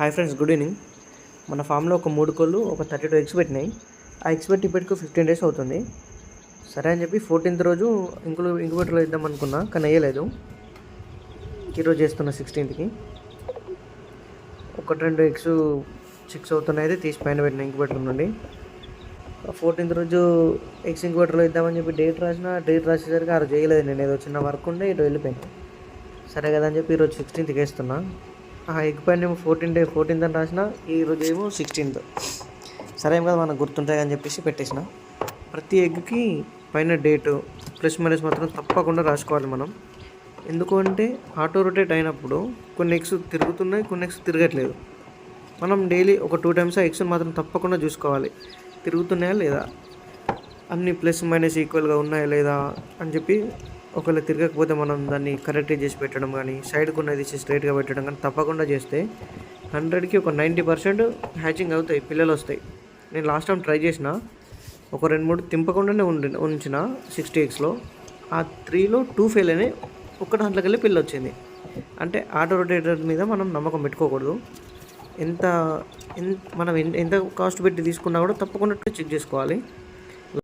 Hi friends, good evening. మన ఫామ్లో ఒక 3 కోళ్ళు ఒక 32 ఎగ్స్ పెట్టినాయి. ఆ ఎగ్స్ పెట్టి ఇప్పటికి 15 డేస్ అవుతుంది. సరే అని చెప్పి 14th రోజు ఇంక్యుబేటర్లో ఇద్దాం అనుకున్నా, కానీ వేయలేదు. ఈరోజు చేస్తున్నా 16th. ఒకటి రెండు ఎగ్స్ చిక్స్ అవుతున్నాయి, అయితే తీసి పైన పెట్టిన ఇంక్యుబేటర్ నుండి. 14th రోజు ఎగ్స్ ఇంక్యుబేటర్లో ఇద్దామని చెప్పి డేట్ రాసేసరికి ఆ రోజు చేయలేదు. నేను ఏదో చిన్న వర్క్ ఉండే ఇటు వెళ్ళిపోయాను. సరే కదా అని చెప్పి ఈరోజు 16th వేస్తున్నా. ఆ ఎగ్ పైన ఏమో 14th అని రాసిన, ఈరోజు ఏమో 16th. సరే ఏం కదా మనకు గుర్తుంటాయి అని చెప్పేసి పెట్టేసిన. ప్రతి ఎగ్కి పైన డేటు ప్లస్ మైనస్ మాత్రం తప్పకుండా రాసుకోవాలి మనం. ఎందుకు అంటే ఆటో రొటేట్ అయినప్పుడు కొన్ని ఎగ్స్ తిరుగుతున్నాయి, కొన్ని ఎగ్స్ తిరగట్లేదు. మనం డైలీ ఒక 2 times ఆ ఎగ్స్ని మాత్రం తప్పకుండా చూసుకోవాలి, తిరుగుతున్నాయా లేదా, అన్ని ప్లస్ మైనస్ ఈక్వల్గా ఉన్నాయా లేదా అని చెప్పి. ఒకవేళ తిరగకపోతే మనం దాన్ని కరెక్ట్ చేసి పెట్టడం కానీ, సైడ్కి ఉన్నది స్ట్రైట్గా పెట్టడం కానీ తప్పకుండా చేస్తే 100కి ఒక 90% హ్యాచింగ్ అవుతాయి, పిల్లలు వస్తాయి. నేను లాస్ట్ టైం ట్రై చేసిన, ఒక 2-3 తింపకుండానే ఉంచిన 60 ఎగ్స్లో. ఆ 3లో 2 ఫెయిల్ అయినాయి, ఒక్క దాంట్లోకి వెళ్ళి పిల్ల వచ్చింది. అంటే ఆటో రొటేటర్ మీద మనం నమ్మకం పెట్టుకోకూడదు. మనం ఎంత కాస్ట్ పెట్టి తీసుకున్నా కూడా తప్పకుండా చెక్ చేసుకోవాలి.